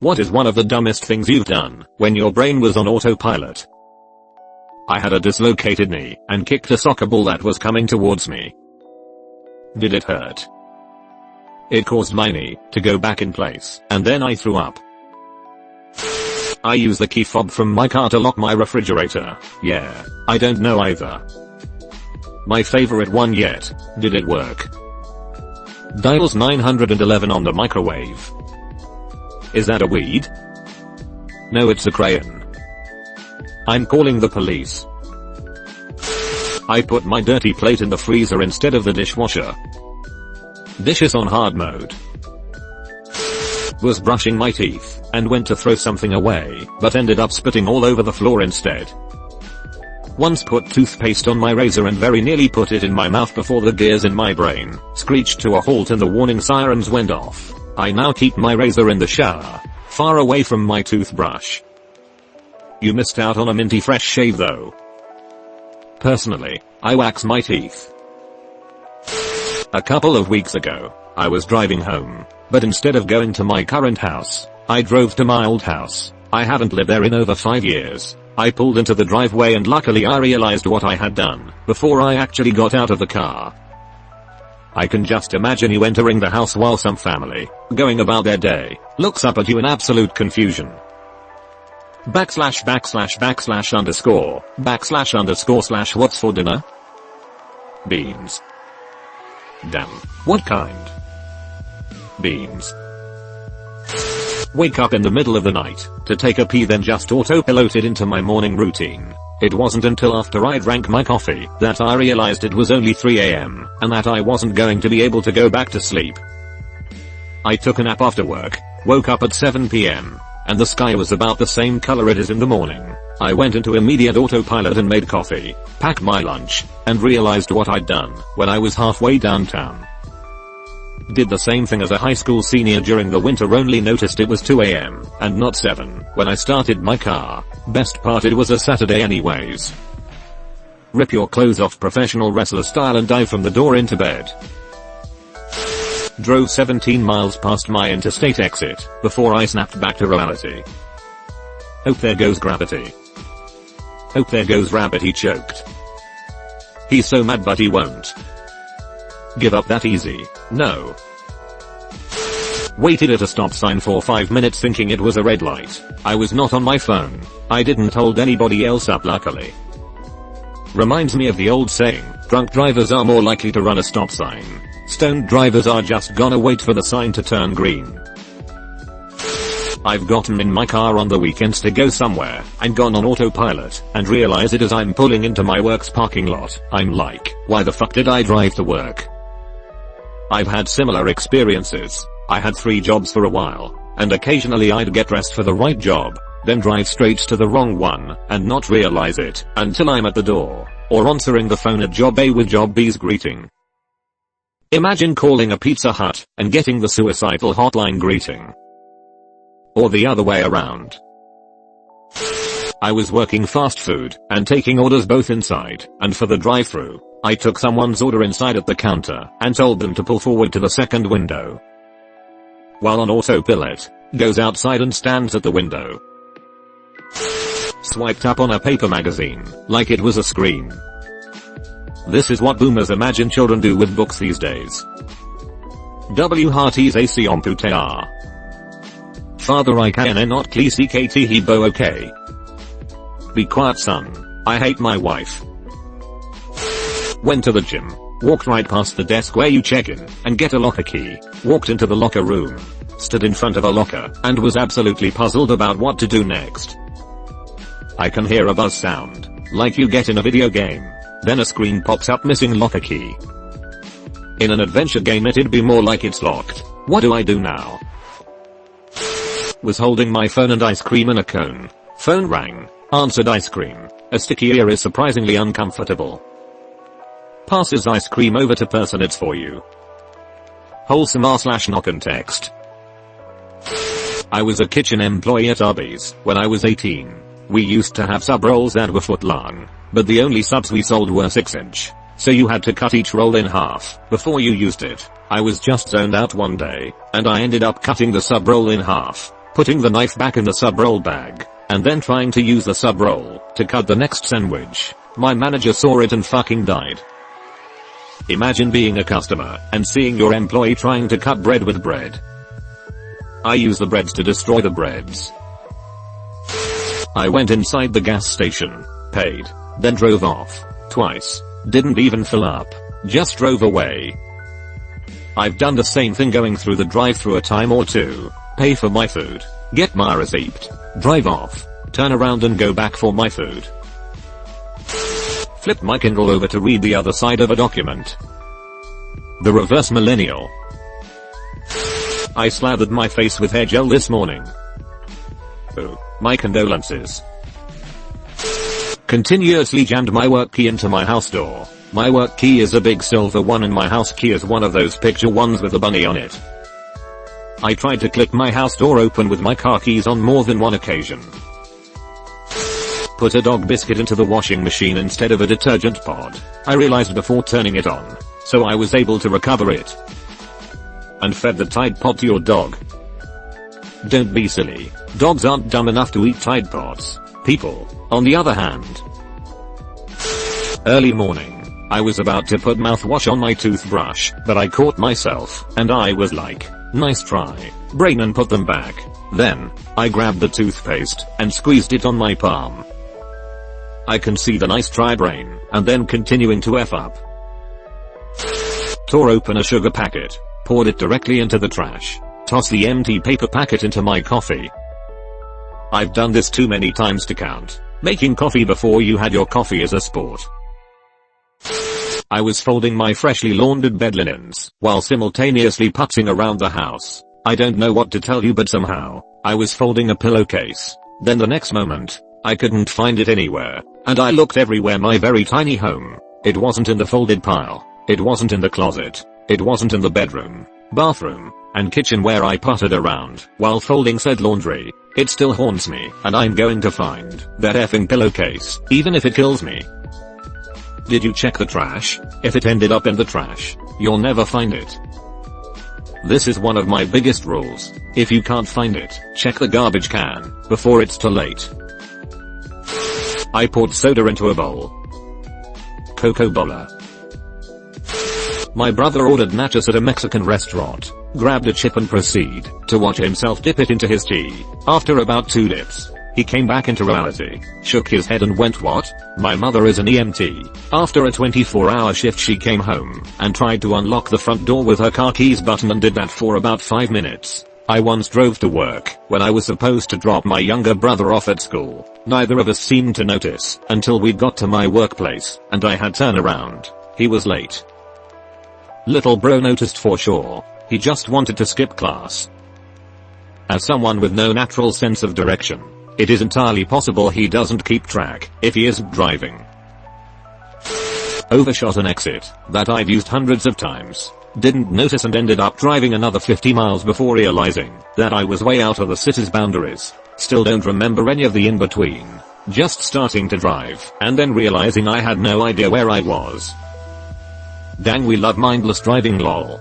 What is one of the dumbest things you've done when your brain was on autopilot? I had a dislocated knee and kicked a soccer ball that was coming towards me. Did it hurt? It caused my knee to go back in place, and then I threw up. I use the key fob from my car to lock my refrigerator. Yeah, I don't know either. My favorite one yet. Did it work? Dials 911 on the microwave. Is that a weed? No, it's a crayon. I'm calling the police. I put my dirty plate in the freezer instead of the dishwasher. Dishes on hard mode. Was brushing my teeth and went to throw something away, but ended up spitting all over the floor instead. Once put toothpaste on my razor and very nearly put it in my mouth before the gears in my brain screeched to a halt and the warning sirens went off. I now keep my razor in the shower, far away from my toothbrush. You missed out on a minty fresh shave though. Personally, I wax my teeth. A couple of weeks ago, I was driving home, but instead of going to my current house, I drove to my old house. I haven't lived there in over 5 years. I pulled into the driveway and luckily I realized what I had done before I actually got out of the car. I can just imagine you entering the house while some family, going about their day, looks up at you in absolute confusion. //___/ what's for dinner? Beans. Damn, what kind? Beans. Wake up in the middle of the night to take a pee, then just autopiloted into my morning routine. It wasn't until after I drank my coffee that I realized it was only 3 AM and that I wasn't going to be able to go back to sleep. I took a nap after work, woke up at 7 PM, and the sky was about the same color it is in the morning. I went into immediate autopilot and made coffee, packed my lunch, and realized what I'd done when I was halfway downtown. Did the same thing as a high school senior during the winter, only noticed it was 2 AM and not 7 when I started my car. Best part, it was a Saturday anyways. Rip your clothes off professional wrestler style and dive from the door into bed. Drove 17 miles past my interstate exit before I snapped back to reality. Hope there goes gravity. Hope there goes rabbit, he choked. He's so mad but he won't give up that easy. No. Waited at a stop sign for 5 minutes thinking it was a red light. I was not on my phone. I didn't hold anybody else up luckily. Reminds me of the old saying, drunk drivers are more likely to run a stop sign. Stoned drivers are just gonna wait for the sign to turn green. I've gotten in my car on the weekends to go somewhere and gone on autopilot and realize it as I'm pulling into my work's parking lot. I'm like, why the fuck did I drive to work? I've had similar experiences. I had 3 jobs for a while, and occasionally I'd get dressed for the right job, then drive straight to the wrong one and not realize it until I'm at the door or answering the phone at job A with job B's greeting. Imagine calling a Pizza Hut and getting the suicidal hotline greeting. Or the other way around. I was working fast food and taking orders both inside and for the drive-thru. I took someone's order inside at the counter and told them to pull forward to the second window. While on autopilot, goes outside and stands at the window. Swiped up on a paper magazine like it was a screen. This is what boomers imagine children do with books these days. W hearties AC on puter. Father I can not ckt he bo okay. Be quiet son, I hate my wife. Went to the gym, walked right past the desk where you check in and get a locker key, walked into the locker room, stood in front of a locker and was absolutely puzzled about what to do next. I can hear a buzz sound, like you get in a video game, then a screen pops up missing locker key. In an adventure game it'd be more like it's locked. What do I do now? Was holding my phone and ice cream in a cone. Phone rang, answered ice cream. A sticky ear is surprisingly uncomfortable. Passes ice cream over to person, it's for you. Wholesome r/knock and text. I was a kitchen employee at Arby's when I was 18. We used to have sub rolls that were foot long, but the only subs we sold were 6-inch. So you had to cut each roll in half before you used it. I was just zoned out one day, and I ended up cutting the sub roll in half. putting the knife back in the sub-roll bag, and then trying to use the sub-roll to cut the next sandwich. My manager saw it and fucking died. Imagine being a customer and seeing your employee trying to cut bread with bread. I use the breads to destroy the breads. I went inside the gas station, paid, then drove off. Twice. Didn't even fill up. Just drove away. I've done the same thing going through the drive-thru a time or two. Pay for my food. Get my receipt. Drive off. Turn around and go back for my food. Flip my Kindle over to read the other side of a document. The reverse millennial. I slathered my face with hair gel this morning. Oh, my condolences. Continuously jammed my work key into my house door. My work key is a big silver one and my house key is one of those picture ones with a bunny on it. I tried to click my house door open with my car keys on more than one occasion. Put a dog biscuit into the washing machine instead of a detergent pod. I realized before turning it on, so I was able to recover it. And fed the Tide Pod to your dog. Don't be silly. Dogs aren't dumb enough to eat Tide Pods. People, on the other hand. Early morning. I was about to put mouthwash on my toothbrush, but I caught myself, and I was like, nice try, brain, and put them back. Then, I grabbed the toothpaste, and squeezed it on my palm. I can see the nice try brain, and then continuing to F up. Tore open a sugar packet, poured it directly into the trash, tossed the empty paper packet into my coffee. I've done this too many times to count. Making coffee before you had your coffee is a sport. I was folding my freshly laundered bed linens, while simultaneously putzing around the house. I don't know what to tell you, but somehow, I was folding a pillowcase. Then the next moment, I couldn't find it anywhere, and I looked everywhere. My very tiny home. It wasn't in the folded pile. It wasn't in the closet. It wasn't in the bedroom, bathroom, and kitchen where I puttered around while folding said laundry. It still haunts me, and I'm going to find that effing pillowcase, even if it kills me. Did you check the trash? If it ended up in the trash, you'll never find it. This is one of my biggest rules. If you can't find it, check the garbage can before it's too late. I poured soda into a bowl. Coca-Cola. My brother ordered nachos at a Mexican restaurant, grabbed a chip and proceed to watch himself dip it into his tea. After about 2 dips, he came back into reality, shook his head and went, "What? My mother is an EMT." After a 24-hour shift she came home and tried to unlock the front door with her car keys button and did that for about 5 minutes. I once drove to work when I was supposed to drop my younger brother off at school. Neither of us seemed to notice until we got to my workplace and I had turned around. He was late. Little bro noticed for sure. He just wanted to skip class. As someone with no natural sense of direction, it is entirely possible he doesn't keep track if he isn't driving. Overshot an exit that I've used hundreds of times. Didn't notice and ended up driving another 50 miles before realizing that I was way out of the city's boundaries. Still don't remember any of the in-between. Just starting to drive and then realizing I had no idea where I was. Dang, we love mindless driving, lol.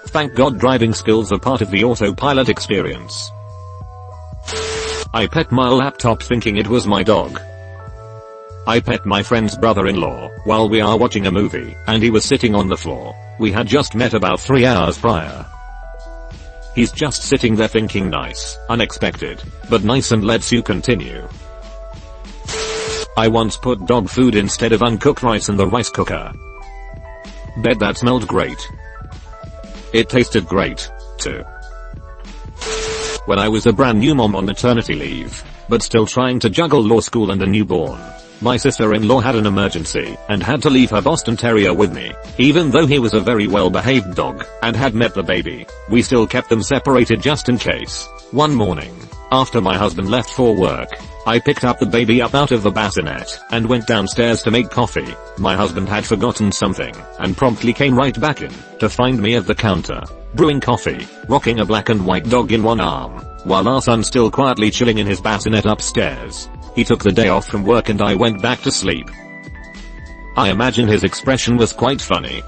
Thank God driving skills are part of the autopilot experience. I pet my laptop thinking it was my dog. I pet my friend's brother-in-law while we are watching a movie and he was sitting on the floor. We had just met about 3 hours prior. He's just sitting there thinking nice, unexpected, but nice and lets you continue. I once put dog food instead of uncooked rice in the rice cooker. Bet that smelled great. It tasted great, too. When I was a brand new mom on maternity leave, but still trying to juggle law school and a newborn, my sister-in-law had an emergency and had to leave her Boston Terrier with me. Even though he was a very well-behaved dog and had met the baby, we still kept them separated just in case. One morning, after my husband left for work, I picked up the baby up out of the bassinet and went downstairs to make coffee. My husband had forgotten something and promptly came right back in to find me at the counter, brewing coffee, rocking a black and white dog in one arm, while our son still quietly chilling in his bassinet upstairs. He took the day off from work and I went back to sleep. I imagine his expression was quite funny.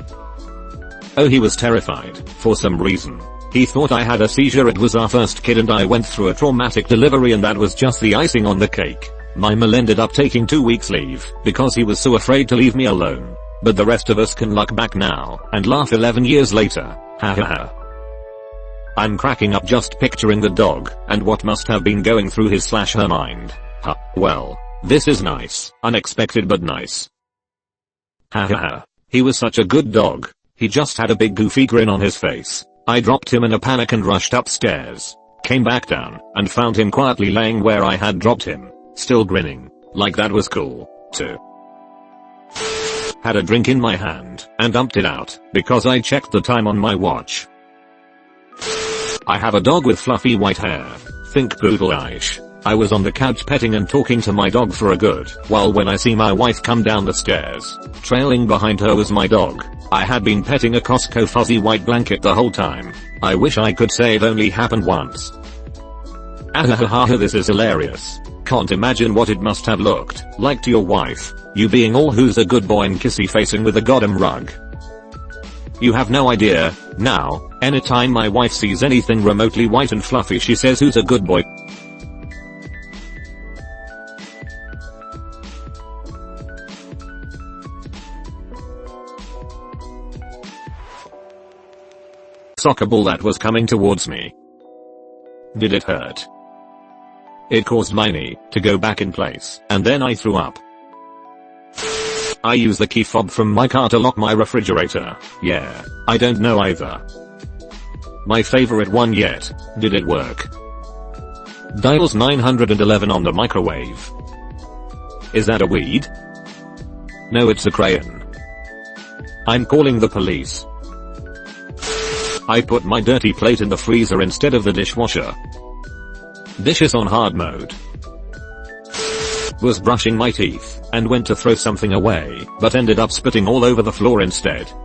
Oh, he was terrified for some reason. He thought I had a seizure. It was our first kid and I went through a traumatic delivery and that was just the icing on the cake. My mum ended up taking 2 weeks leave because he was so afraid to leave me alone. But the rest of us can look back now and laugh 11 years later. Ha ha ha. I'm cracking up just picturing the dog and what must have been going through his/her mind. Ha, well, this is nice. Unexpected but nice. Ha ha ha. He was such a good dog. He just had a big goofy grin on his face. I dropped him in a panic and rushed upstairs. Came back down and found him quietly laying where I had dropped him, still grinning. Like that was cool, too. Had a drink in my hand and dumped it out because I checked the time on my watch. I have a dog with fluffy white hair. Think poodle-ish. I was on the couch petting and talking to my dog for a good while when I see my wife come down the stairs. Trailing behind her was my dog. I had been petting a Costco fuzzy white blanket the whole time. I wish I could say it only happened once. Ahahaha, this is hilarious. Can't imagine what it must have looked like to your wife, you being all who's a good boy and kissy facing with a goddamn rug. You have no idea. Now, anytime my wife sees anything remotely white and fluffy she says who's a good boy. Soccer ball that was coming towards me. Did it hurt? It caused my knee to go back in place and then I threw up. I use the key fob from my car to lock my refrigerator. Yeah, I don't know either. My favorite one yet. Did it work? Dials 911 on the microwave. Is that a weed? No, it's a crayon. I'm calling the police. I put my dirty plate in the freezer instead of the dishwasher. Dishes on hard mode. Was brushing my teeth and went to throw something away, but ended up spitting all over the floor instead.